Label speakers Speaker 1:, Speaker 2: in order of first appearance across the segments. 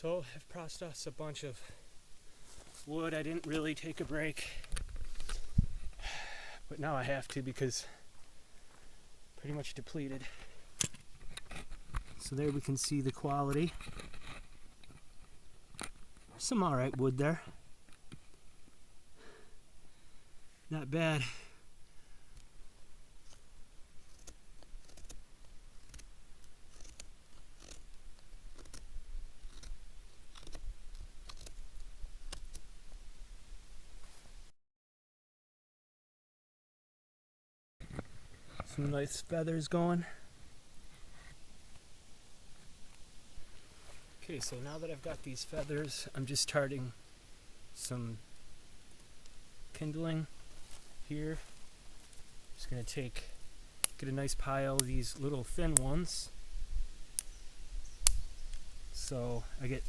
Speaker 1: So I've processed a bunch of wood. I didn't really take a break, but now I have to because pretty much depleted. So there we can see the quality. Some alright wood there. Not bad. Some nice feathers going. Okay, so now that I've got these feathers, I'm just starting some kindling here. Just gonna get a nice pile of these little thin ones. So I get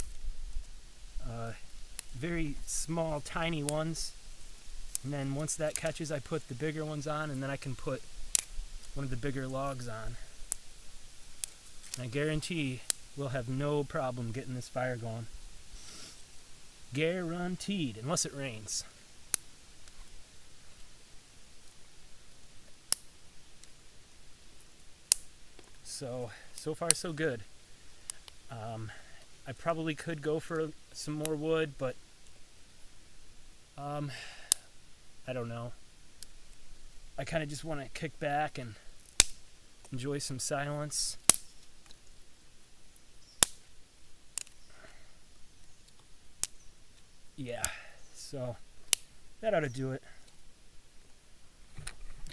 Speaker 1: very small, tiny ones. And then once that catches, I put the bigger ones on, and then I can put one of the bigger logs on. And I guarantee we'll have no problem getting this fire going. Guaranteed, unless it rains. So far so good. I probably could go for some more wood, but I don't know. I kind of just want to kick back and enjoy some silence. Yeah, so that ought to do it.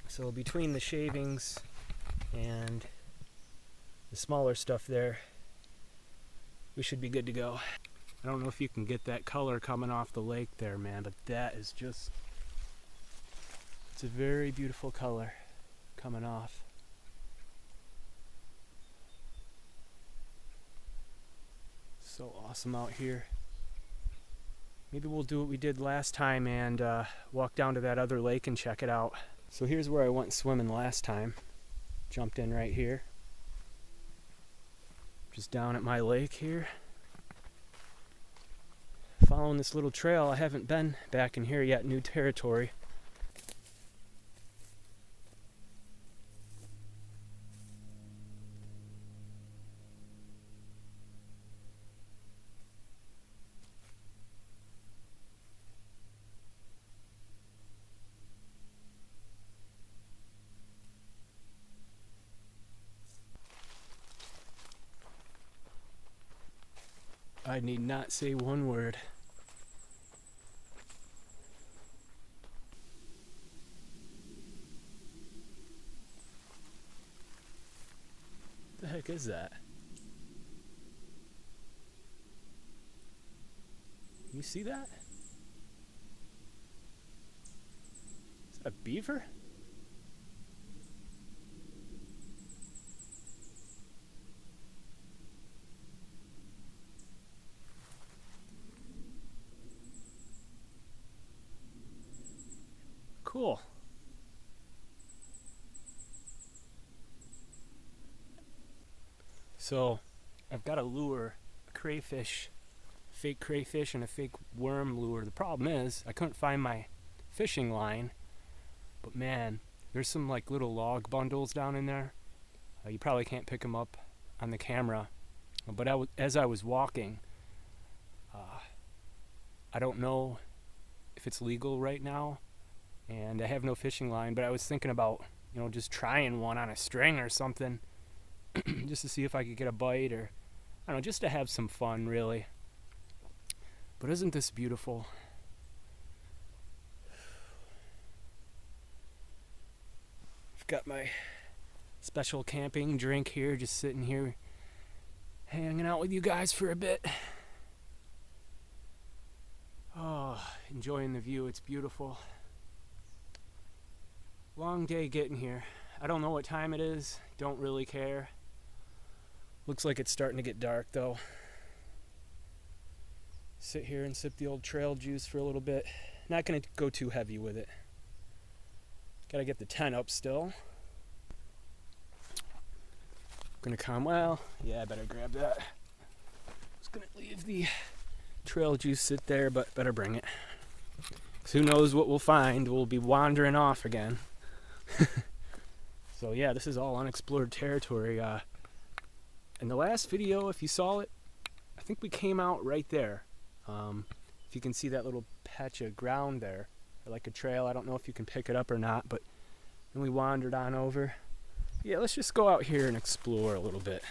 Speaker 1: So between the shavings and the smaller stuff there, we should be good to go. I don't know if you can get that color coming off the lake there, man, but that is just, it's a very beautiful color coming off. So awesome out here. Maybe we'll do what we did last time and walk down to that other lake and check it out. So here's where I went swimming last time. Jumped in right here. Just down at my lake here. Following this little trail. I haven't been back in here yet, new territory. I need not say one word. What the heck is that? You see that? Is that a beaver? Cool. So I've got a lure, a crayfish, fake crayfish and a fake worm lure. The problem is I couldn't find my fishing line, but man, there's some like little log bundles down in there. You probably can't pick them up on the camera, but as I was walking, I don't know if it's legal right now, and I have no fishing line, but I was thinking about, just trying one on a string or something, just to see if I could get a bite, or I don't know, just to have some fun, really. But isn't this beautiful? I've got my special camping drink here, just sitting here hanging out with you guys for a bit. Oh, enjoying the view. It's beautiful. Long day getting here. I don't know what time it is. Don't really care. Looks like it's starting to get dark though. Sit here and sip the old trail juice for a little bit. Not gonna go too heavy with it. Gotta get the tent up still. Gonna come, well, yeah, I better grab that. gonna leave the trail juice sit there, but better bring it. So who knows what we'll find? We'll be wandering off again. So yeah, this is all unexplored territory. In the last video, if you saw it, I think we came out right there. If you can see that little patch of ground there, or like a trail, I don't know if you can pick it up or not, but then we wandered on over. Yeah, let's just go out here and explore a little bit.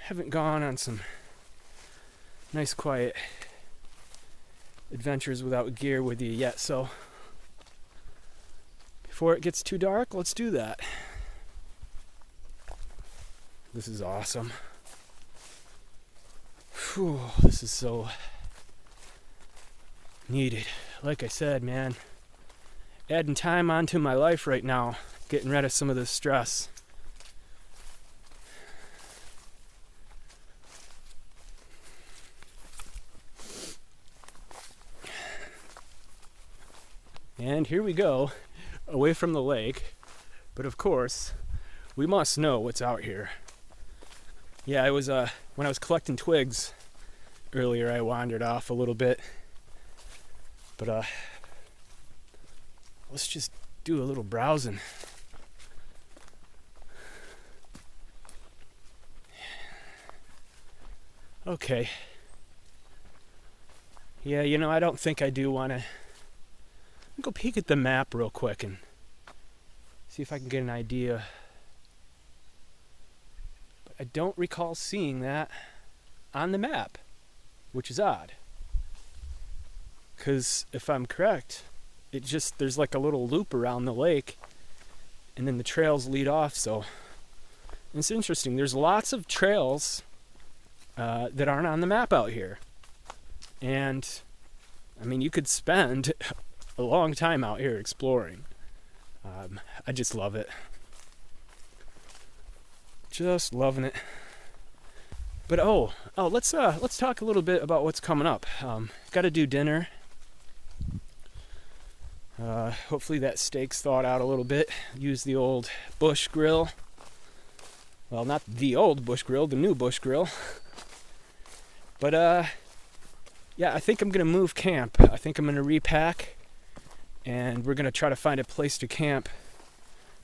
Speaker 1: Haven't gone on some nice quiet adventures without gear with you yet, so before it gets too dark, let's do that. This is awesome. Whew, this is so needed. Like I said, man, adding time onto my life right now, getting rid of some of this stress. And here we go, away from the lake. But of course, we must know what's out here. Yeah, I was when I was collecting twigs earlier, I wandered off a little bit. But let's just do a little browsing. Okay. Yeah, you know, I don't think I do want to go peek at the map real quick and see if I can get an idea. But I don't recall seeing that on the map, which is odd. Because if I'm correct, there's like a little loop around the lake and then the trails lead off, so it's interesting. There's lots of trails that aren't on the map out here. And I mean, you could spend a long time out here exploring. I just love it. Just loving it. But let's talk a little bit about what's coming up. Got to do dinner. Hopefully that steak's thawed out a little bit. Use the old bush grill. Well, not the old bush grill, the new bush grill. But yeah, I think I'm gonna move camp. I think I'm gonna repack, and we're gonna try to find a place to camp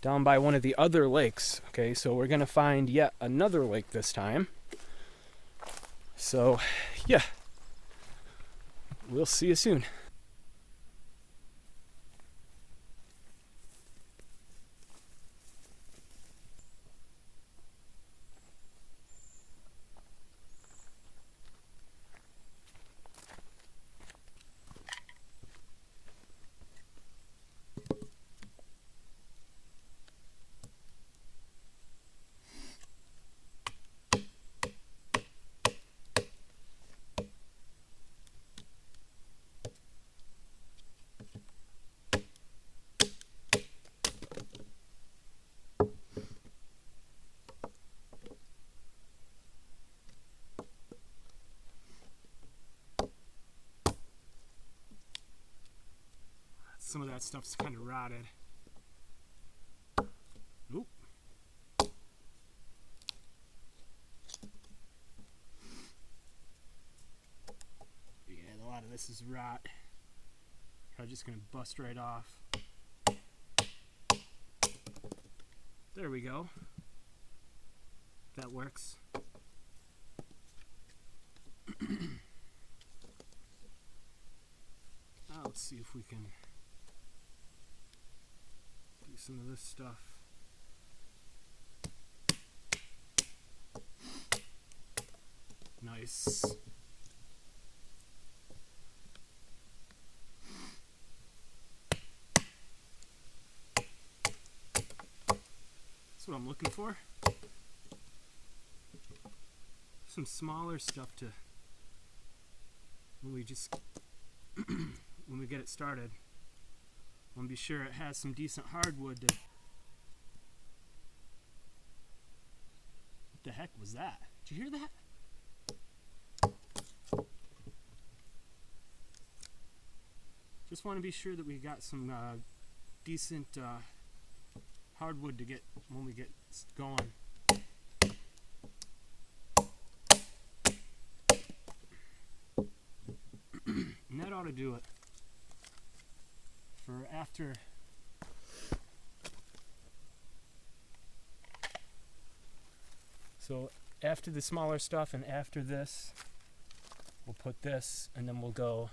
Speaker 1: down by one of the other lakes. Okay, so we're gonna find yet another lake this time. So yeah, we'll see you soon. Some of that stuff's kind of rotted. Oop. Yeah, a lot of this is rot. I'm just gonna bust right off. There we go. That works. Now let's see if we can do some of this stuff. Nice. That's what I'm looking for. Some smaller stuff to when we just when we get it started. I want to be sure it has some decent hardwood to... What the heck was that? Did you hear that? Just want to be sure that we got some decent hardwood to get when we get going. to do it for after. So after the smaller stuff and after this, we'll put this and then we'll go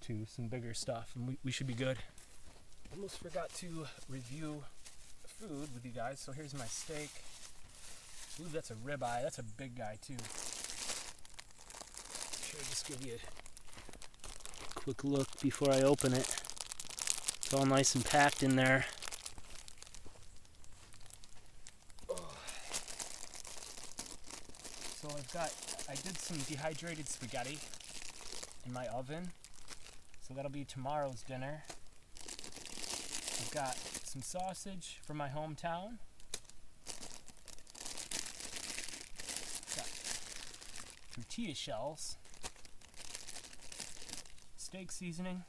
Speaker 1: to some bigger stuff and we should be good. Almost forgot to review food with you guys. So here's my steak. Ooh, that's a ribeye. That's a big guy too. Sure, just give you a quick look before I open it. It's all nice and packed in there. So I did some dehydrated spaghetti in my oven. So that'll be tomorrow's dinner. I've got some sausage from my hometown. Got tortilla shells. Steak seasoning.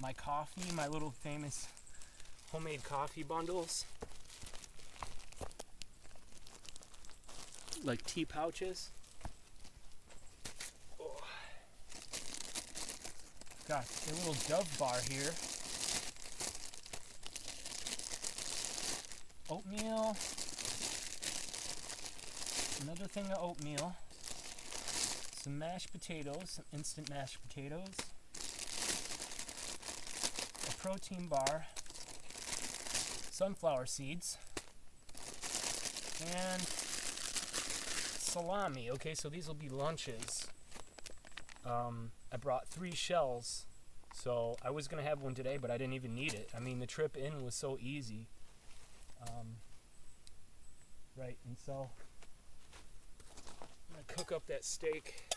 Speaker 1: My coffee, my little famous homemade coffee bundles. Like tea pouches. Oh. Got a little Dove bar here. Oatmeal. Another thing of oatmeal. Some mashed potatoes, some instant mashed potatoes. A protein bar. Sunflower seeds. And salami. Okay, so these will be lunches. I brought 3 shells, so I was gonna have one today, but I didn't even need it. I mean, the trip in was so easy. Right, and so I'm gonna cook up that steak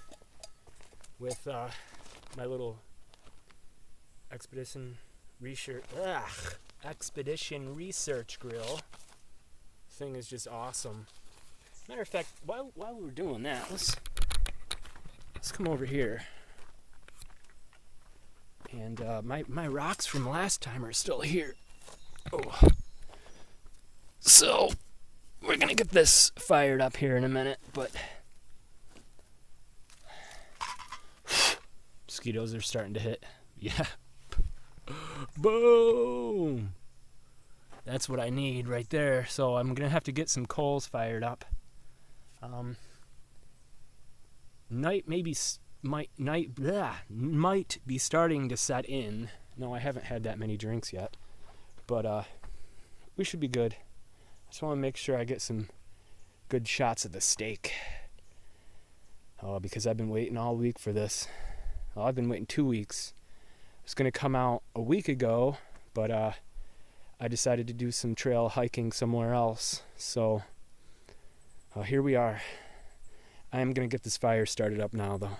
Speaker 1: with my little expedition research grill. Thing is just awesome. Matter of fact, while we were doing that, let's come over here. And my rocks from last time are still here. Oh. So we're gonna get this fired up here in a minute, but mosquitoes are starting to hit. Yeah. Boom. That's what I need right there. So I'm gonna have to get some coals fired up. Night might be starting to set in. No, I haven't had that many drinks yet, but we should be good. I just want to make sure I get some good shots of the steak. Because I've been waiting all week for this. Well, I've been waiting 2 weeks. It was going to come out a week ago, but I decided to do some trail hiking somewhere else. So here we are. I am going to get this fire started up now, though.